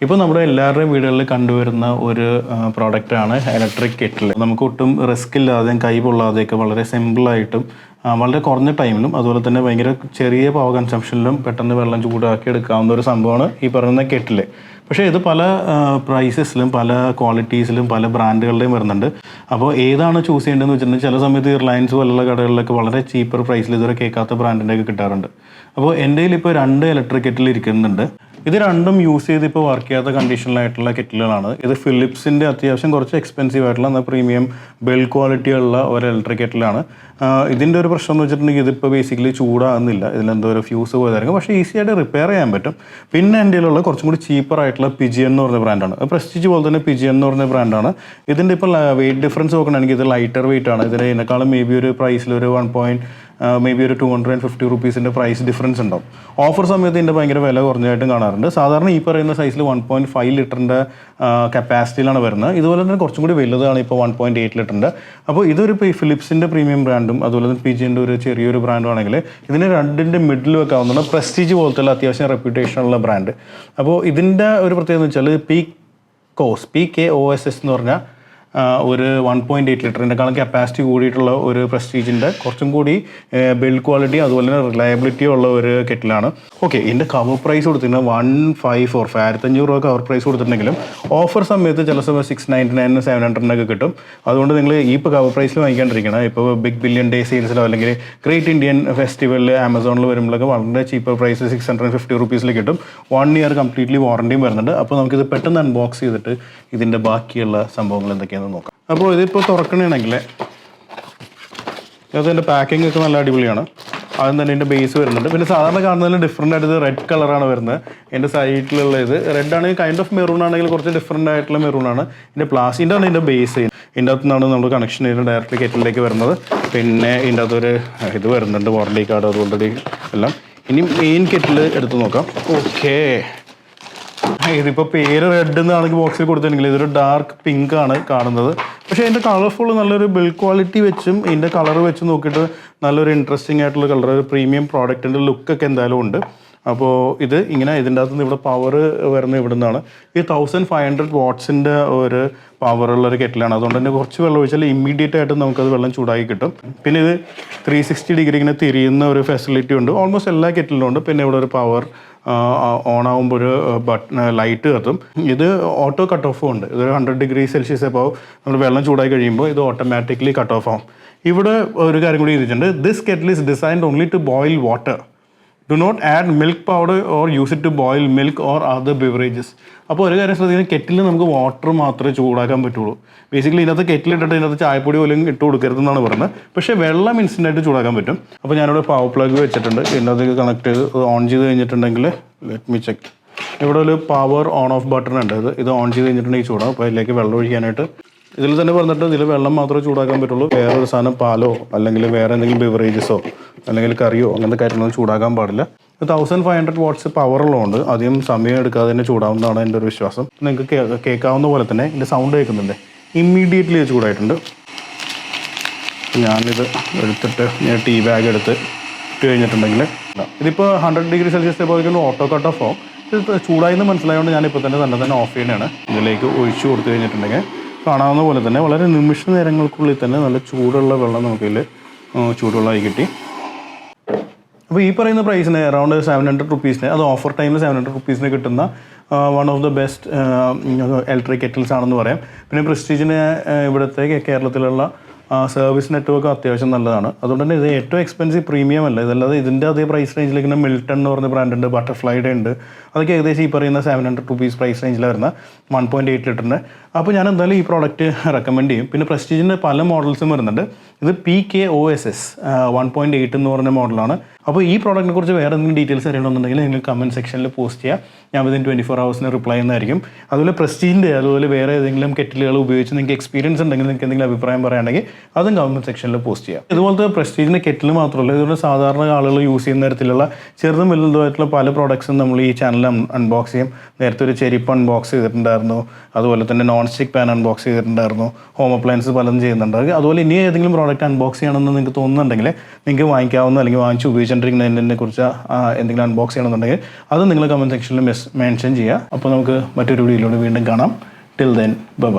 ഇപ്പോൾ നമ്മുടെ എല്ലാവരുടെയും വീടുകളിൽ കണ്ടുവരുന്ന ഒരു പ്രോഡക്റ്റാണ് ഇലക്ട്രിക് കെറ്റിൽ. നമുക്ക് ഒട്ടും റിസ്ക് ഇല്ലാതെയും കൈ പൊള്ളാതെയൊക്കെ വളരെ സിമ്പിളായിട്ടും വളരെ കുറഞ്ഞ ടൈമിലും അതുപോലെ തന്നെ ഭയങ്കര ചെറിയ പവർ കൺസംഷനിലും പെട്ടെന്ന് വെള്ളം ചൂടാക്കി എടുക്കാവുന്ന ഒരു സംഭവമാണ് ഈ പറയുന്ന കെറ്റിൽ. പക്ഷേ ഇത് പല പ്രൈസസിലും പല ക്വാളിറ്റീസിലും പല ബ്രാൻഡുകളുടെയും വരുന്നുണ്ട്. അപ്പോൾ ഏതാണ് ചൂസ് ചെയ്യേണ്ടതെന്ന് വെച്ചിട്ടുണ്ടെങ്കിൽ ചില സമയത്ത് റിലയൻസ് പോലുള്ള കടകളിലൊക്കെ വളരെ ചീപ്പർ പ്രൈസിൽ ഇതുവരെ കേൾക്കാത്ത ബ്രാൻഡിൻ്റെയൊക്കെ കിട്ടാറുണ്ട്. അപ്പോൾ എൻ്റെ കയ്യിൽ ഇപ്പോൾ 2 ഇലക്ട്രിക് കെറ്റിൽ ഇരിക്കുന്നുണ്ട്. ഇത് രണ്ടും യൂസ് ചെയ്ത് ഇപ്പോൾ വർക്ക് ചെയ്യാത്ത കണ്ടീഷനിലായിട്ടുള്ള കെറ്റിലുകളാണ്. ഇത് ഫിലിപ്സിൻ്റെ അത്യാവശ്യം കുറച്ച് എക്സ്പെൻസീവ് ആയിട്ടുള്ള എന്നാൽ പ്രീമിയം ബിൽഡ് ക്വാളിറ്റി ഉള്ള ഒരു ഇലക്ട്രിക് കെറ്റിലാണ്. ഇതിൻ്റെ ഒരു പ്രശ്നം എന്ന് വെച്ചിട്ടുണ്ടെങ്കിൽ ഇതിപ്പോൾ ബേസിക്കലി ചൂടാകുന്നില്ല, ഇതിലെന്തോ ഒരു ഫ്യൂസ് പോയതായിരിക്കും, പക്ഷേ ഈസി ആയിട്ട് റിപ്പയർ ചെയ്യാൻ പറ്റും. പിന്നെ എൻ്റെ കയ്യിലുള്ള കുറച്ചും കൂടി ചീപ്പറായിട്ടുള്ള പിജിയൻ എന്ന് പറഞ്ഞ ബ്രാൻഡാണ്. പ്രസ്റ്റീജ് പോലെ തന്നെ പിജിയൻ എന്ന് പറഞ്ഞ ബ്രാൻഡാണ്. ഇതിൻ്റെ ഇപ്പോൾ വെയിറ്റ് ഡിഫറൻസ് നോക്കുകയാണെങ്കിൽ ഇത് ലൈറ്റർ വെയിറ്റ് ആണ്. ഇതിനേക്കാളും മേ ബി ഒരു പ്രൈസിൽ ഒരു 250 റുപ്പീസിൻ്റെ പ്രൈസ് ഡിഫറൻസ് ഉണ്ടാവും. ഓഫർ സമയത്ത് ഇതിൻ്റെ ഭയങ്കര വില കുറഞ്ഞായിട്ടും കാണാറുണ്ട്. സാധാരണ ഈ പറയുന്ന സൈസിൽ 1.5 ലിറ്ററിൻ്റെ കപ്പാസിറ്റിയിലാണ് വരുന്നത്. ഇതുപോലെ തന്നെ കുറച്ചും കൂടി വലുതാണ് ഇപ്പോൾ 1.8 ലിറ്ററിൻ്റെ. അപ്പോൾ ഇതൊരു ഫിലിപ്സിൻ്റെ പ്രീമിയം ബ്രാൻഡും അതുപോലെ തന്നെ പിജിൻ്റെ ഒരു ചെറിയൊരു ബ്രാൻഡും ആണെങ്കിൽ ഇതിന് രണ്ടിൻ്റെ മിഡിൽ വെക്കാവുന്നതാണ്. പ്രസ്റ്റീജ് പോലത്തെ അത്യാവശ്യം റെപ്യൂട്ടേഷനുള്ള ബ്രാൻഡ്. അപ്പോൾ ഇതിൻ്റെ ഒരു പ്രത്യേകത എന്ന് വെച്ചാൽ PKOSS എന്ന് പറഞ്ഞാൽ ഒരു 1.8 ലിറ്ററിൻ്റെക്കാളും കപ്പാസിറ്റി കൂടിയിട്ടുള്ള ഒരു പ്രസ്റ്റീജിൻ്റെ കുറച്ചും കൂടി ബിൽഡ് ക്വാളിറ്റി അതുപോലെ തന്നെ റിലയബിലിറ്റി ഉള്ള ഒരു കെറ്റിലാണ്. ഓക്കെ, ഇതിൻ്റെ കവർ പ്രൈസ് കൊടുത്തിട്ടുണ്ട് 154, 1500 രൂപ കവർ പ്രൈസ് കൊടുത്തിട്ടുണ്ടെങ്കിലും ഓഫർ സമയത്ത് ചില സമയം 699, 700 കിട്ടും. അതുകൊണ്ട് നിങ്ങൾ ഈ ഇപ്പോൾ കവർ പ്രൈസിൽ വാങ്ങിക്കാണ്ടിരിക്കണം. ഇപ്പോൾ ബിഗ് ബില്യൺ ഡേ സെയിൽസിലോ അല്ലെങ്കിൽ ഗ്രേറ്റ് ഇന്ത്യൻ ഫെസ്റ്റിവലിൽ ആമസോണിൽ വരുമ്പോഴൊക്കെ വളരെ ചീപ്പർ പ്രൈസ് 650 റുപ്പീസിൽ കിട്ടും. 1 ഇയർ കംപ്ലീറ്റ്ലി വാറണ്ടിയും വരുന്നുണ്ട്. അപ്പോൾ നമുക്കിത് പെട്ടെന്ന് അൺബോക്സ് ചെയ്തിട്ട് ഇതിൻ്റെ ബാക്കിയുള്ള സംഭവങ്ങൾ എന്തൊക്കെയാണ് നോക്കാം. അപ്പോൾ ഇതിപ്പോൾ തുറക്കണമെങ്കിൽ അതിൻ്റെ പാക്കിംഗ് ഒക്കെ നല്ല അടിപൊളിയാണ്. ആദ്യം തന്നെ ഇതിൻ്റെ ബേസ് വരുന്നുണ്ട്. പിന്നെ സാധാരണ കാണുന്നതിൽ ഡിഫറൻ്റ് ആയിട്ട് റെഡ് കളറാണ് വരുന്നത്. എൻ്റെ സൈഡിലുള്ള ഇത് റെഡ് ആണെങ്കിൽ കൈൻഡ് ഓഫ് മെറൂൺ ആണെങ്കിൽ കുറച്ച് ഡിഫറൻ്റ് ആയിട്ടുള്ള മെറൂണാണ്. ഇതിൻ്റെ പ്ലാസ്റ്റിൻ്റെ ആണ് ഇതിൻ്റെ ബേസ്. ഇതിൻ്റെ അകത്തു നിന്നാണ് നമ്മൾ കണക്ഷൻ ചെയ്ത് ഡയറക്റ്റ് കെറ്റിലേക്ക് വരുന്നത്. പിന്നെ ഇതിൻ്റെ അകത്തൊരു ഇത് വരുന്നുണ്ട്, വാറണ്ടി കാർഡ് അതുകൊണ്ടൊരു എല്ലാം. ഇനി മെയിൻ കെറ്റിൽ എടുത്ത് നോക്കാം. ഓക്കേ, ഇതിപ്പോൾ പേര് റെഡ് എന്നാണെങ്കിൽ ബോക്സിൽ കൊടുത്തിട്ടുണ്ടെങ്കിൽ ഇതൊരു ഡാർക്ക് പിങ്ക് ആണ് കാണുന്നത്. പക്ഷേ ഇതിൻ്റെ കളർഫുൾ നല്ലൊരു ബിൽഡ് ക്വാളിറ്റി വെച്ചും ഇതിൻ്റെ കളർ വെച്ച് നോക്കിയിട്ട് നല്ലൊരു ഇൻട്രസ്റ്റിംഗ് ആയിട്ടുള്ള കളർ, ഒരു പ്രീമിയം പ്രോഡക്റ്റിൻ്റെ ലുക്കൊക്കെ എന്തായാലും ഉണ്ട്. അപ്പോൾ ഇത് ഇങ്ങനെ ഇതിൻ്റെ അകത്ത് നിന്ന് ഇവിടെ പവർ വരുന്നത് ഇവിടെ നിന്നാണ്. ഈ 1500 വാട്ട്സിൻ്റെ ഒരു പവറുള്ളൊരു കെറ്റിലാണ്. അതുകൊണ്ട് തന്നെ കുറച്ച് വെള്ളം ഒഴിച്ചാൽ ഇമ്മീഡിയറ്റ് ആയിട്ട് നമുക്കത് വെള്ളം ചൂടാക്കി കിട്ടും. പിന്നെ ഇത് 360 ഡിഗ്രി ഇങ്ങനെ തിരിയുന്ന ഒരു ഫെസിലിറ്റി ഉണ്ട് ഓൾമോസ്റ്റ് എല്ലാ കെറ്റിലും ഉണ്ട്. പിന്നെ ഇവിടെ ഒരു പവർ ഓൺ ആകുമ്പോൾ ഒരു ലൈറ്റ് കത്തും. ഇത് ഓട്ടോ കട്ട് ഓഫും ഉണ്ട്. ഇതൊരു 100 ഡിഗ്രി സെൽഷ്യസ് അപ്പോൾ നമ്മൾ വെള്ളം ചൂടായി കഴിയുമ്പോൾ ഇത് ഓട്ടോമാറ്റിക്കലി കട്ട് ഓഫ് ആവും. ഇവിടെ ഒരു കാര്യം കൂടി ചെയ്തിട്ടുണ്ട്. This kettle is designed only to boil water. Do not add milk powder or use it to boil milk or other beverages. അപ്പോൾ ഒരു കാര്യം ശ്രദ്ധിക്കുന്നത്, കെറ്റിൽ നമുക്ക് വാട്ടർ മാത്രമേ ചൂടാക്കാൻ പറ്റുള്ളൂ. ബേസിക്കലി ഇതിനകത്ത് കെറ്റിലിട്ടിട്ട് ഇതിനകത്ത് ചായപ്പൊടി പോലും ഇട്ട് കൊടുക്കരുതെന്നാണ് പറയുന്നത്. പക്ഷേ വെള്ളം ഇൻസ്റ്റൻ്റായിട്ട് ചൂടാക്കാൻ പറ്റും. അപ്പോൾ ഞാനിവിടെ പവർ പ്ലഗ് വെച്ചിട്ടുണ്ട്. ഇതിനകത്ത് കണക്ട് ചെയ്ത് ഓൺ ചെയ്ത് കഴിഞ്ഞിട്ടുണ്ടെങ്കിൽ ലെറ്റ് മീ ചെക്ക്. ഇവിടെ ഒരു പവർ ഓൺ ഓഫ് ബട്ടൺ ഉണ്ട്. ഇത് ഓൺ ചെയ്ത് കഴിഞ്ഞിട്ടുണ്ടെങ്കിൽ ചൂടാകും. അപ്പോൾ അതിലേക്ക് വെള്ളം ഒഴിക്കാനായിട്ട് ഇതിൽ തന്നെ പറഞ്ഞിട്ട് ഇതിൽ വെള്ളം മാത്രമേ ചൂടാക്കാൻ പറ്റുള്ളൂ. വേറൊരു സാധനം പാലോ അല്ലെങ്കിൽ വേറെ എന്തെങ്കിലും ബിവറേജസോ അല്ലെങ്കിൽ കറിയോ അങ്ങനത്തെ കാര്യങ്ങളൊന്നും ചൂടാക്കാൻ പാടില്ല. 1500 വാട്ട്സ് പവറുള്ളതുകൊണ്ട് അധികം സമയം എടുക്കാതെ തന്നെ ചൂടാവുന്നതാണ് എൻ്റെ ഒരു വിശ്വാസം. നിങ്ങൾക്ക് കേൾക്കാവുന്ന പോലെ തന്നെ ഇതിൻ്റെ സൗണ്ട് കേൾക്കുന്നുണ്ട്. ഇമ്മീഡിയറ്റ്ലി ചൂടായിട്ടുണ്ട്. ഞാനിത് എടുത്തിട്ട് ടീ ബാഗ് എടുത്ത് ഇട്ട് കഴിഞ്ഞിട്ടുണ്ടെങ്കിൽ ഇതിപ്പോൾ 100 ഡിഗ്രി സെൽഷ്യസ് പോയിക്കൊണ്ട് ഓട്ടോ കട്ട് ഓഫ് ആവും. ഇത് ചൂടായെന്ന് മനസ്സിലായതുകൊണ്ട് ഞാനിപ്പോൾ തന്നെ ഓഫ് ചെയ്യണതാണ്. ഇതിലേക്ക് ഒഴിച്ചു കൊടുത്തു കഴിഞ്ഞിട്ടുണ്ടെങ്കിൽ കാണാവുന്ന പോലെ തന്നെ വളരെ നിമിഷ നേരങ്ങൾക്കുള്ളിൽ തന്നെ നല്ല ചൂടുള്ള വെള്ളം നമുക്കിതിൽ ചൂടുവെള്ളമായി കിട്ടി. അപ്പോൾ ഈ പറയുന്ന പ്രൈസിന് അറൗണ്ട് 700 റുപ്പീസിന്, അത് ഓഫർ ടൈമിൽ 700 റുപ്പീസിന് കിട്ടുന്ന one of the best electric kettles ആണെന്ന് പറയാം. പിന്നെ പ്രസ്റ്റീജിന് ഇവിടുത്തെ കേരളത്തിലുള്ള സർവീസ് നെറ്റ്വർക്ക് അത്യാവശ്യം നല്ലതാണ്. അതുകൊണ്ട് തന്നെ ഇത് ഏറ്റവും എക്സ്പെൻസീവ് പ്രീമിയം അല്ല. ഇതല്ലാതെ ഇതിൻ്റെ അതേ പ്രൈസ് റേഞ്ചിലേക്ക് തന്നെ മിൽട്ടൺ എന്ന് പറഞ്ഞ ബ്രാൻഡുണ്ട്, ബട്ടർഫ്ലൈയുടെ ഉണ്ട്. അതൊക്കെ ഏകദേശം ഈ പറയുന്ന 700 റുപ്പീസ് പ്രൈസ് റേഞ്ചിൽ വരുന്ന 1.8 ലിറ്ററിൻ്റെ. അപ്പോൾ ഞാൻ എന്തായാലും ഈ പ്രോഡക്റ്റ് റെക്കമെൻഡ് ചെയ്യും. പിന്നെ പ്രസ്റ്റീജിൻ്റെ പല മോഡൽസും വരുന്നുണ്ട്. ഇത് PKOSS 1.8 എന്ന് പറഞ്ഞ മോഡലാണ്. അപ്പോൾ ഈ പ്രോഡക്റ്റിനെ കുറിച്ച് വേറെ എന്തെങ്കിലും ഡീറ്റെയിൽസ് അറിയണമെന്നുണ്ടെങ്കിൽ നിങ്ങൾ കമൻറ്റ് സെക്ഷനിൽ പോസ്റ്റ് ചെയ്യുക. ഞാൻ വിതിൻ 24 hours റിപ്ലൈ ചെയ്യുന്നതായിരിക്കും. അതുപോലെ പ്രസ്റ്റീജിൻ്റെ അതുപോലെ വേറെ ഏതെങ്കിലും കെറ്റിലുകൾ ഉപയോഗിച്ച് നിങ്ങൾക്ക് എക്സ്പീരിയൻസ് ഉണ്ടെങ്കിൽ നിങ്ങൾക്ക് എന്തെങ്കിലും അഭിപ്രായം പറയുകയാണെങ്കിൽ അതും കമൻറ്റ് സെക്ഷനിൽ പോസ്റ്റ് ചെയ്യാം. ഇതുപോലത്തെ പ്രസ്റ്റീജിൻ്റെ കെറ്റിൽ മാത്രമല്ല, ഇതുപോലെ സാധാരണ ആളുകൾ യൂസ് ചെയ്യുന്ന തരത്തിലുള്ള ചെറുതും വലുതുമായിട്ടുള്ള പല പ്രോഡക്ട്സും നമ്മൾ ഈ ചാനലിൽ അൺബോക്സ് ചെയ്യും. നേരത്തെ ഒരു ചെരിപ്പ് അൺബോക്സ് ചെയ്തിട്ടുണ്ടായിരുന്നു, അതുപോലെ തന്നെ നോൺ സ്റ്റിക്ക് പാൻ അൺബോക്സ് ചെയ്തിട്ടുണ്ടായിരുന്നു, ഹോം അപ്ലയൻസ് പലതും ചെയ്യുന്നുണ്ട്. അതുപോലെ ഇനി ഏതെങ്കിലും പ്രോഡക്റ്റ് അൺബോക്സ് ചെയ്യണമെന്ന് നിങ്ങൾക്ക് തോന്നുന്നുണ്ടെങ്കിൽ നിങ്ങൾക്ക് വാങ്ങിക്കാവുന്ന അല്ലെങ്കിൽ വാങ്ങിച്ച് ഉപയോഗിച്ചുകൊണ്ടിരിക്കുന്നതിനെ കുറിച്ച് എന്തെങ്കിലും അൺബോക്സ് ചെയ്യണമെന്നുണ്ടെങ്കിൽ അത് നിങ്ങൾ കമൻറ്റ് സെക്ഷനിൽ മെൻഷൻ ചെയ്യുക. അപ്പോൾ നമുക്ക് മറ്റൊരു വീഡിയോയിലൂടെ വീണ്ടും കാണാം. Till then bye.